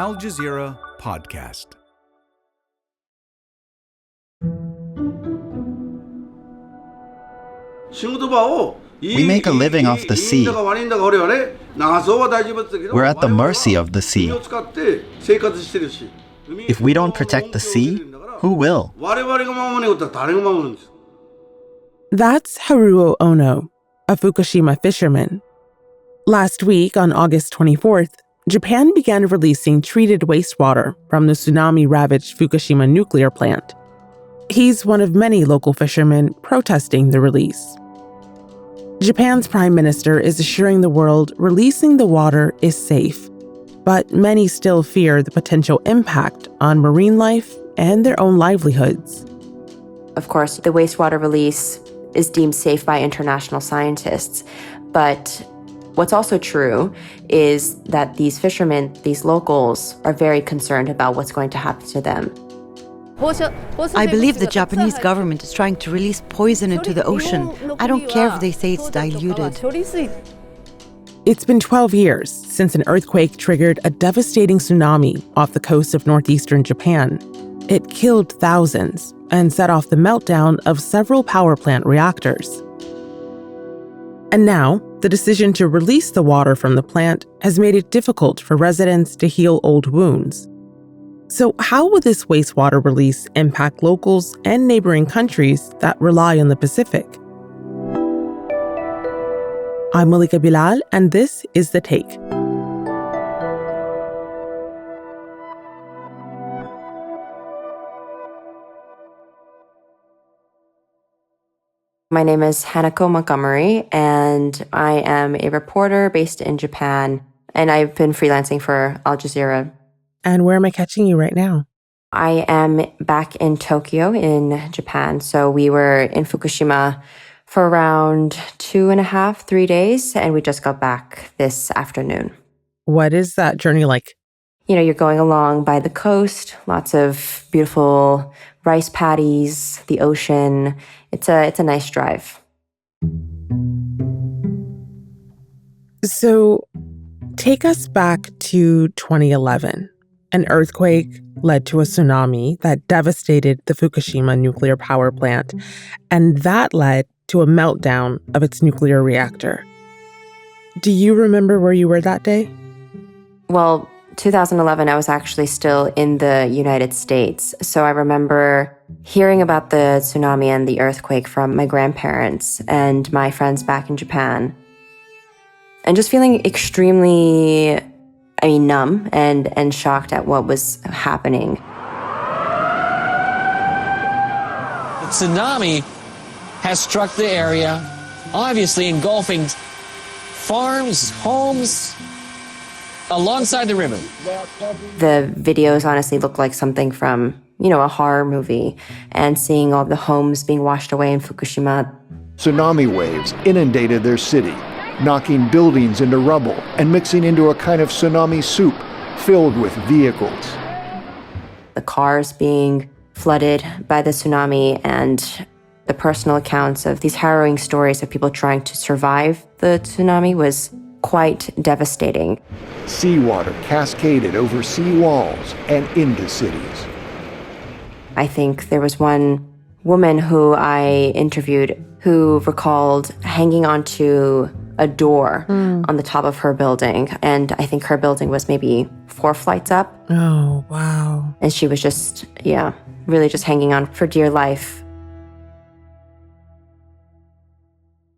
Al Jazeera podcast. We make a living off the sea. We're at the mercy of the sea. If we don't protect the sea, who will? That's Haruo Ono, a Fukushima fisherman. Last week, on August 24th, Japan began releasing treated wastewater from the tsunami-ravaged Fukushima nuclear plant. He's one of many local fishermen protesting the release. Japan's prime minister is assuring the world releasing the water is safe, but many still fear the potential impact on marine life and their own livelihoods. Of course, the wastewater release is deemed safe by international scientists, but what's also true is that these fishermen, these locals, are very concerned about what's going to happen to them. I believe the Japanese government is trying to release poison into the ocean. I don't care if they say it's diluted. It's been 12 years since an earthquake triggered a devastating tsunami off the coast of northeastern Japan. It killed thousands and set off the meltdown of several power plant reactors. And now, the decision to release the water from the plant has made it difficult for residents to heal old wounds. So how will this wastewater release impact locals and neighboring countries that rely on the Pacific? I'm Malika Bilal, and this is The Take. My name is Hanako Montgomery, and I am a reporter based in Japan, and I've been freelancing for Al Jazeera. And where am I catching you right now? I am back in Tokyo in Japan. So we were in Fukushima for around 2.5, 3 days, and we just got back this afternoon. What is that journey like? You know, you're going along by the coast, lots of beautiful rice paddies, the ocean. It's a nice drive. So take us back to 2011. An earthquake led to a tsunami that devastated the Fukushima nuclear power plant, and that led to a meltdown of its nuclear reactor. Do you remember where you were that day? Well, 2011, I was actually still in the United States. So I remember hearing about the tsunami and the earthquake from my grandparents and my friends back in Japan, and just feeling extremely numb and shocked at what was happening. The tsunami has struck the area, obviously engulfing farms, homes, alongside the river. The videos honestly look like something from, a horror movie, and seeing all the homes being washed away in Fukushima. Tsunami waves inundated their city, knocking buildings into rubble and mixing into a kind of tsunami soup filled with vehicles. The cars being flooded by the tsunami, and the personal accounts of these harrowing stories of people trying to survive the tsunami was quite devastating. Seawater cascaded over sea walls and into cities. I think there was one woman who I interviewed who recalled hanging onto a door on the top of her building. And I think her building was maybe 4 flights up. Oh, wow. And she was just, really just hanging on for dear life.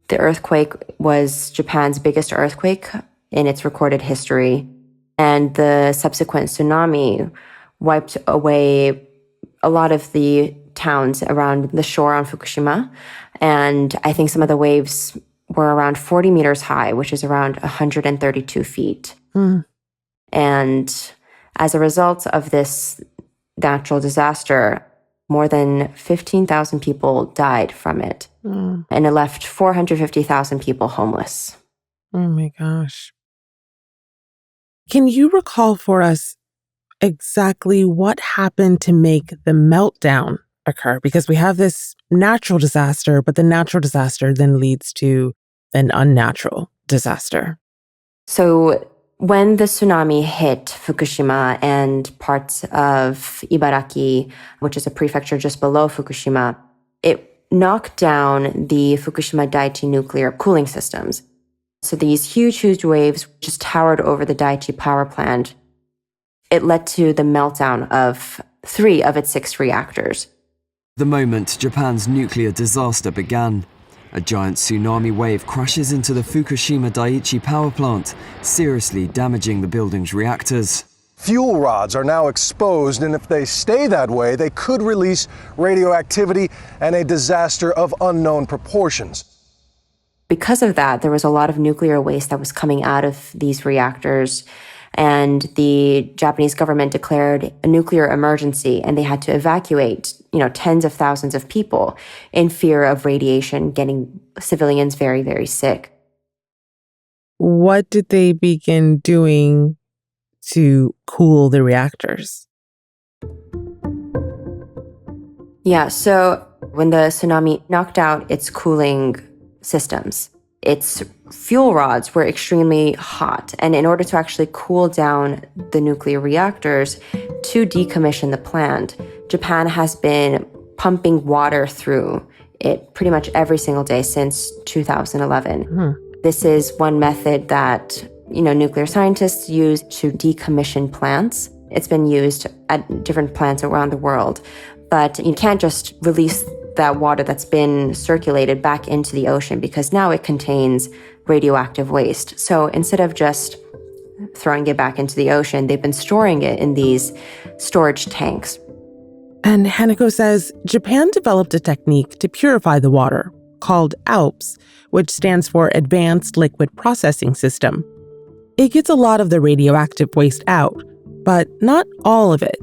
The earthquake was Japan's biggest earthquake in its recorded history. And the subsequent tsunami wiped away a lot of the towns around the shore on Fukushima. And I think some of the waves were around 40 meters high, which is around 132 feet. And as a result of this natural disaster, more than 15,000 people died from it. And it left 450,000 people homeless. Oh my gosh. Can you recall for us exactly what happened to make the meltdown occur? Because we have this natural disaster, but the natural disaster then leads to an unnatural disaster. So When the tsunami hit Fukushima and parts of Ibaraki, which is a prefecture just below Fukushima, it knocked down the Fukushima Daiichi nuclear cooling systems. So these huge waves just towered over the Daiichi power plant. It led to the meltdown of 3 of its 6 reactors. The moment Japan's nuclear disaster began, a giant tsunami wave crashes into the Fukushima Daiichi power plant, seriously damaging the building's reactors. Fuel rods are now exposed, and if they stay that way, they could release radioactivity and a disaster of unknown proportions. Because of that, there was a lot of nuclear waste that was coming out of these reactors, and the Japanese government declared a nuclear emergency, and they had to evacuate, tens of thousands of people in fear of radiation getting civilians very, very sick. What did they begin doing to cool the reactors? Yeah, so when the tsunami knocked out its cooling systems, its fuel rods were extremely hot. And in order to actually cool down the nuclear reactors to decommission the plant, Japan has been pumping water through it pretty much every single day since 2011. This is one method that, nuclear scientists use to decommission plants. It's been used at different plants around the world. But you can't just release that water that's been circulated back into the ocean because now it contains radioactive waste. So instead of just throwing it back into the ocean, they've been storing it in these storage tanks. And Hanako says Japan developed a technique to purify the water called ALPS, which stands for Advanced Liquid Processing System. It gets a lot of the radioactive waste out, but not all of it.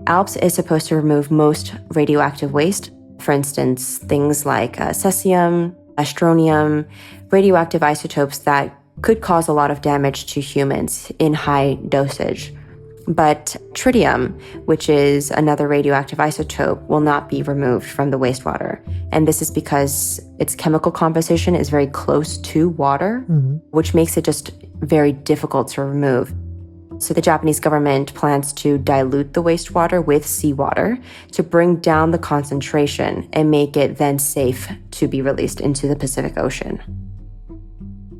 ALPS is supposed to remove most radioactive waste. For instance, things like cesium, strontium, radioactive isotopes that could cause a lot of damage to humans in high dosage. But tritium, which is another radioactive isotope, will not be removed from the wastewater. And this is because its chemical composition is very close to water, which makes it just very difficult to remove. So the Japanese government plans to dilute the wastewater with seawater to bring down the concentration and make it then safe to be released into the Pacific Ocean.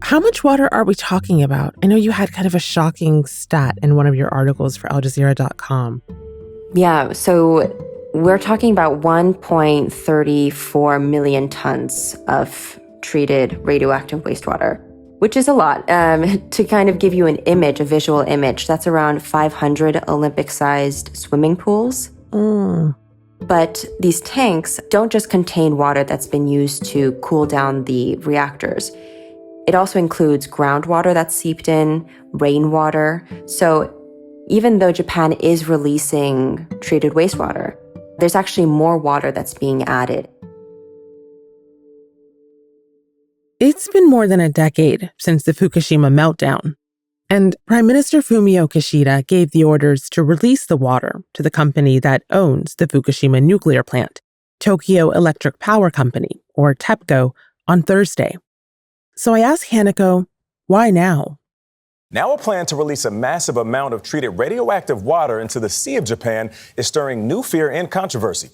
How much water are we talking about? I know you had kind of a shocking stat in one of your articles for AlDosari.com. Yeah, so we're talking about 1.34 million tons of treated radioactive wastewater, which is a lot. To kind of give you an image, a visual image, that's around 500 Olympic-sized swimming pools. But these tanks don't just contain water that's been used to cool down the reactors. It also includes groundwater that's seeped in, rainwater. So even though Japan is releasing treated wastewater, there's actually more water that's being added. It's been more than a decade since the Fukushima meltdown, and Prime Minister Fumio Kishida gave the orders to release the water to the company that owns the Fukushima nuclear plant, Tokyo Electric Power Company, or TEPCO, on Thursday. So I asked Hanako, why now? Now a plan to release a massive amount of treated radioactive water into the Sea of Japan is stirring new fear and controversy.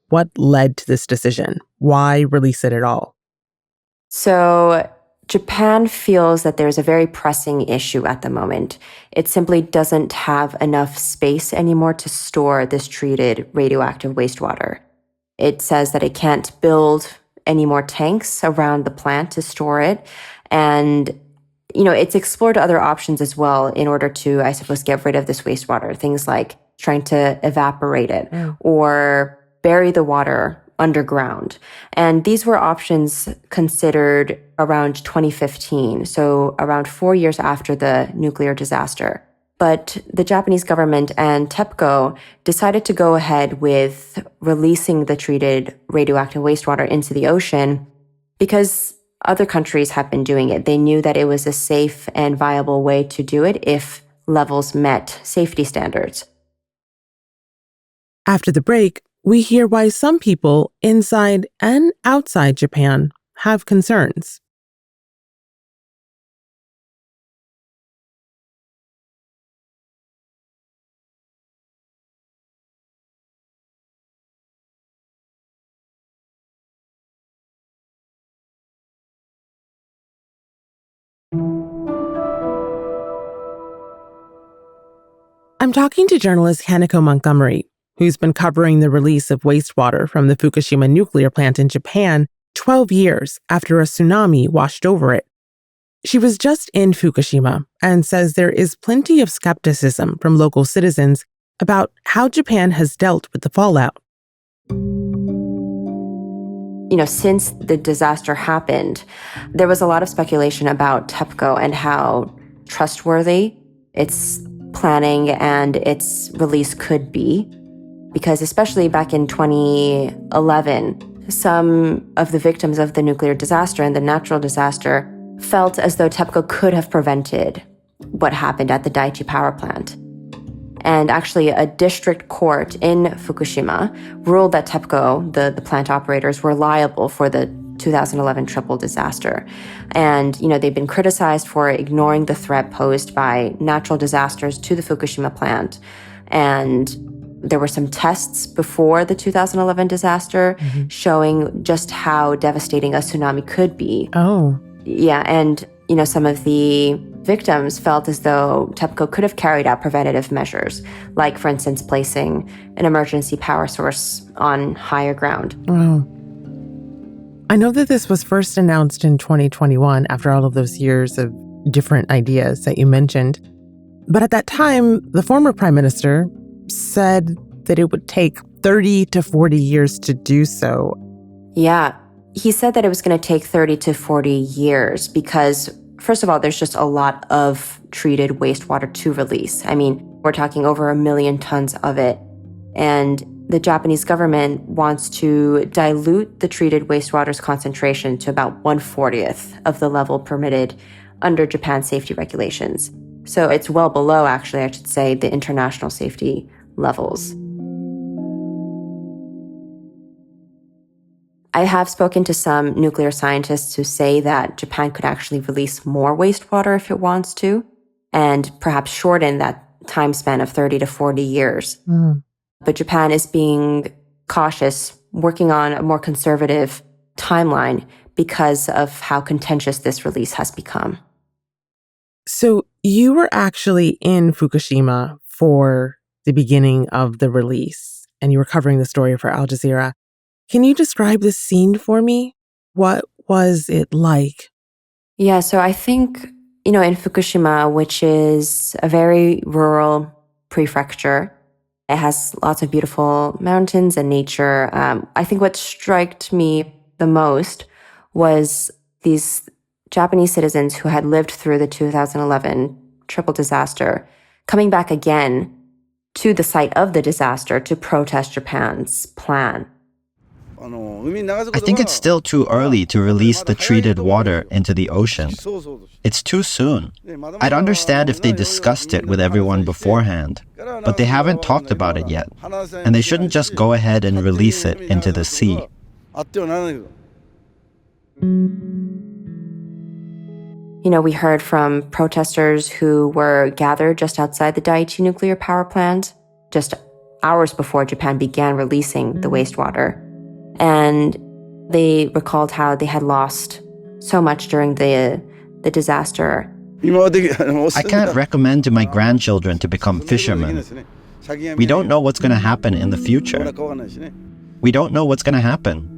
What led to this decision? Why release it at all? So Japan feels that there's a very pressing issue at the moment. It simply doesn't have enough space anymore to store this treated radioactive wastewater. It says that it can't build any more tanks around the plant to store it. And, it's explored other options as well in order to, I suppose, get rid of this wastewater. Things like trying to evaporate it or bury the water underground. And these were options considered around 2015, so around 4 years after the nuclear disaster. But the Japanese government and TEPCO decided to go ahead with releasing the treated radioactive wastewater into the ocean because other countries have been doing it. They knew that it was a safe and viable way to do it if levels met safety standards. After the break, we hear why some people inside and outside Japan have concerns. I'm talking to journalist Hanako Montgomery, who's been covering the release of wastewater from the Fukushima nuclear plant in Japan 12 years after a tsunami washed over it. She was just in Fukushima and says there is plenty of skepticism from local citizens about how Japan has dealt with the fallout. Since the disaster happened, there was a lot of speculation about TEPCO and how trustworthy its planning and its release could be. Because especially back in 2011, some of the victims of the nuclear disaster and the natural disaster felt as though TEPCO could have prevented what happened at the Daiichi power plant. And actually, a district court in Fukushima ruled that TEPCO, the plant operators, were liable for the 2011 triple disaster. And, they've been criticized for ignoring the threat posed by natural disasters to the Fukushima plant. And there were some tests before the 2011 disaster showing just how devastating a tsunami could be. Oh. Yeah, and, some of the victims felt as though TEPCO could have carried out preventative measures, like, for instance, placing an emergency power source on higher ground. Wow. I know that this was first announced in 2021 after all of those years of different ideas that you mentioned. But at that time, the former prime minister said that it would take 30 to 40 years to do so. Yeah, he said that it was going to take 30 to 40 years because, first of all, there's just a lot of treated wastewater to release. I mean, we're talking over 1 million tons of it. And the Japanese government wants to dilute the treated wastewater's concentration to about 1/40th of the level permitted under Japan's safety regulations. So it's well below, actually, I should say, the international safety levels. I have spoken to some nuclear scientists who say that Japan could actually release more wastewater if it wants to, and perhaps shorten that time span of 30 to 40 years. But Japan is being cautious, working on a more conservative timeline because of how contentious this release has become. So you were actually in Fukushima for the beginning of the release, and you were covering the story for Al Jazeera. Can you describe the scene for me? What was it like? Yeah, so I think, in Fukushima, which is a very rural prefecture, it has lots of beautiful mountains and nature. I think what struck me the most was these Japanese citizens who had lived through the 2011 triple disaster coming back again to the site of the disaster to protest Japan's plan. I think it's still too early to release the treated water into the ocean. It's too soon. I'd understand if they discussed it with everyone beforehand, but they haven't talked about it yet, and they shouldn't just go ahead and release it into the sea. We heard from protesters who were gathered just outside the Daiichi nuclear power plant, just hours before Japan began releasing the wastewater. And they recalled how they had lost so much during the disaster. I can't recommend to my grandchildren to become fishermen. We don't know what's going to happen in the future. We don't know what's going to happen.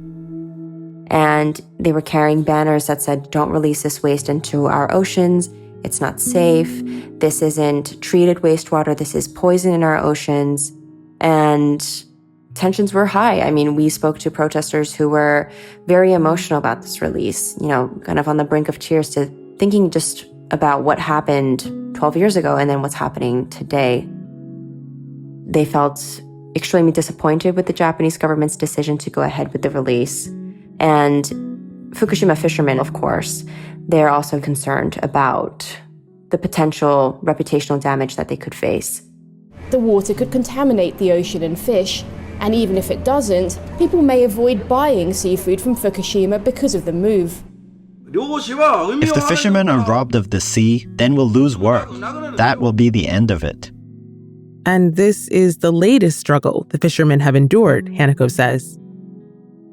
And they were carrying banners that said, "Don't release this waste into our oceans. It's not safe. This isn't treated wastewater. This is poison in our oceans." And tensions were high. I mean, we spoke to protesters who were very emotional about this release, kind of on the brink of tears, to thinking just about what happened 12 years ago and then what's happening today. They felt extremely disappointed with the Japanese government's decision to go ahead with the release. And Fukushima fishermen, of course, they're also concerned about the potential reputational damage that they could face. The water could contaminate the ocean and fish, and even if it doesn't, people may avoid buying seafood from Fukushima because of the move. If the fishermen are robbed of the sea, then we'll lose work. That will be the end of it. And this is the latest struggle the fishermen have endured, Hanako says.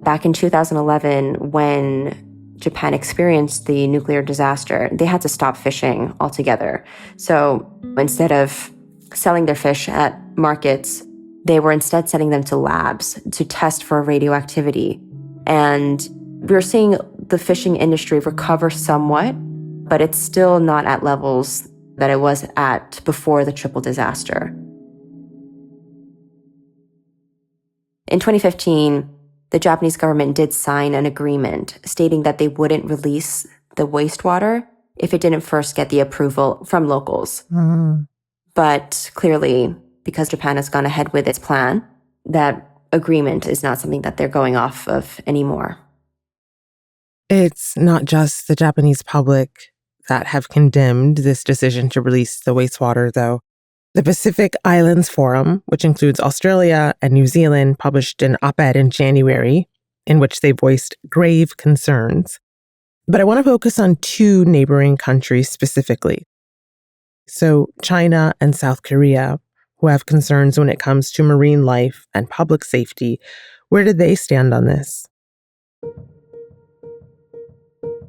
Back in 2011, when Japan experienced the nuclear disaster, they had to stop fishing altogether. So instead of selling their fish at markets. They were instead sending them to labs to test for radioactivity. And we're seeing the fishing industry recover somewhat, but it's still not at levels that it was at before the triple disaster. In 2015, the Japanese government did sign an agreement stating that they wouldn't release the wastewater if it didn't first get the approval from locals. But clearly, because Japan has gone ahead with its plan, that agreement is not something that they're going off of anymore. It's not just the Japanese public that have condemned this decision to release the wastewater, though. The Pacific Islands Forum, which includes Australia and New Zealand, published an op-ed in January in which they voiced grave concerns. But I want to focus on two neighboring countries specifically. So China and South Korea, who have concerns when it comes to marine life and public safety. Where do they stand on this?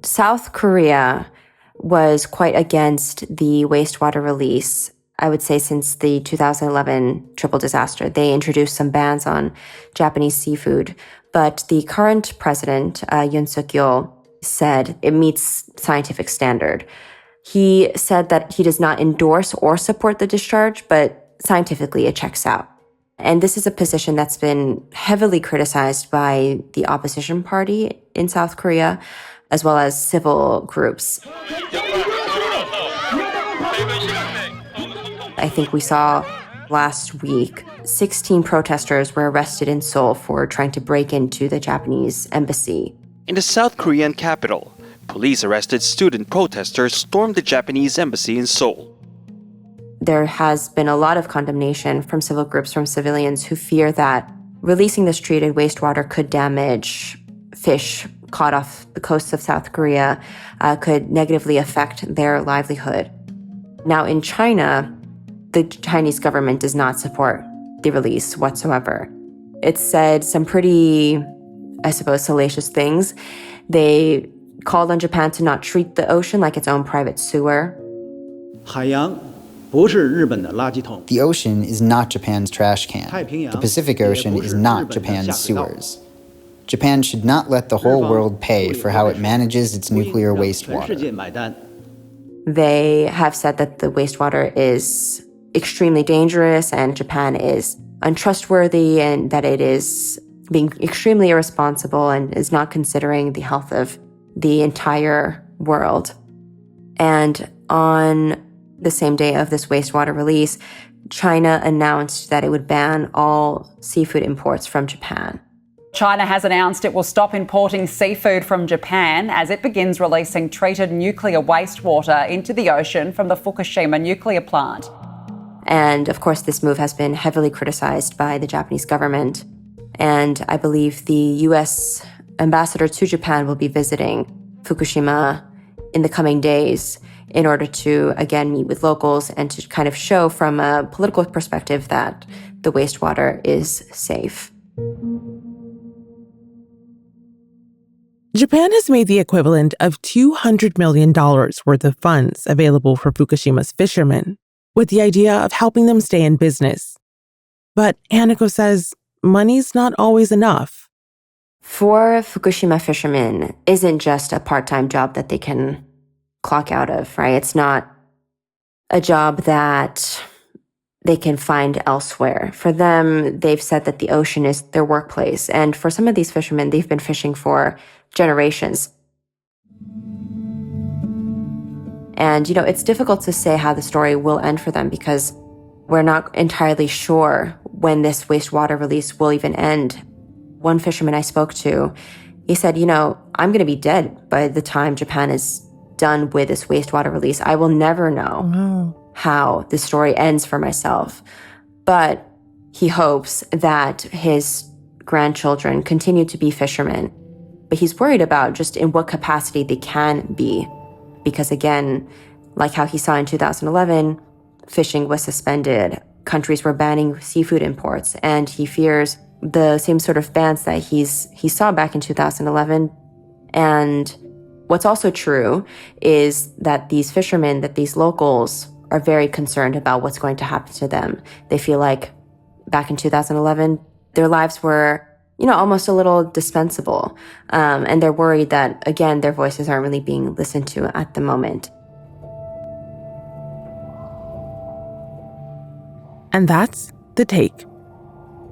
South Korea was quite against the wastewater release, I would say, since the 2011 triple disaster. They introduced some bans on Japanese seafood. But the current president, Yoon Suk-yeol, said it meets scientific standard. He said that he does not endorse or support the discharge, but scientifically it checks out. And this is a position that's been heavily criticized by the opposition party in South Korea, as well as civil groups. I think we saw last week 16 protesters were arrested in Seoul for trying to break into the Japanese embassy. In the South Korean capital, police arrested student protesters stormed the Japanese embassy in Seoul. There has been a lot of condemnation from civil groups, from civilians who fear that releasing this treated wastewater could damage fish caught off the coast of South Korea, could negatively affect their livelihood. Now in China, the Chinese government does not support the release whatsoever. It said some pretty, I suppose, salacious things. They called on Japan to not treat the ocean like its own private sewer. The ocean is not Japan's trash can. The Pacific Ocean is not Japan's sewers. Japan should not let the whole world pay for how it manages its nuclear wastewater. They have said that the wastewater is extremely dangerous and Japan is untrustworthy and that it is being extremely irresponsible and is not considering the health of the entire world. And on the same day of this wastewater release, China announced that it would ban all seafood imports from Japan. China has announced it will stop importing seafood from Japan as it begins releasing treated nuclear wastewater into the ocean from the Fukushima nuclear plant. And of course, this move has been heavily criticized by the Japanese government. And I believe the U.S. ambassador to Japan will be visiting Fukushima in the coming days in order to, again, meet with locals and to kind of show from a political perspective that the wastewater is safe. Japan has made the equivalent of $200 million worth of funds available for Fukushima's fishermen, with the idea of helping them stay in business. But Hanako says money's not always enough. For Fukushima fishermen, isn't just a part-time job that they can clock out of, right? It's not a job that they can find elsewhere. For them, they've said that the ocean is their workplace. And for some of these fishermen, they've been fishing for generations. And, it's difficult to say how the story will end for them because we're not entirely sure when this wastewater release will even end. One fisherman I spoke to, he said, I'm going to be dead by the time Japan is done with this wastewater release. I will never know how the story ends for myself. But he hopes that his grandchildren continue to be fishermen. But he's worried about just in what capacity they can be. Because again, like how he saw in 2011, fishing was suspended. Countries were banning seafood imports. And he fears the same sort of bans that he saw back in 2011. And what's also true is that these fishermen, that these locals are very concerned about what's going to happen to them. They feel like back in 2011, their lives were, almost a little dispensable. And they're worried that, again, their voices aren't really being listened to at the moment. And that's The Take.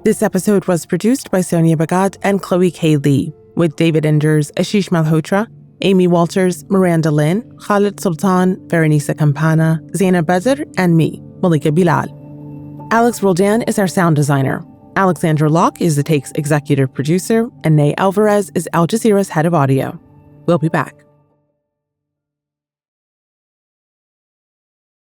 This episode was produced by Sonia Bhagat and Chloe K. Lee, with David Enders, Ashish Malhotra, Amy Walters, Miranda Lynn, Khaled Soltan, Veronica Campana, Zainab Badr, and me, Malika Bilal. Alex Roldan is our sound designer. Alexandra Locke is The Take's executive producer, and Nay Alvarez is Al Jazeera's head of audio. We'll be back.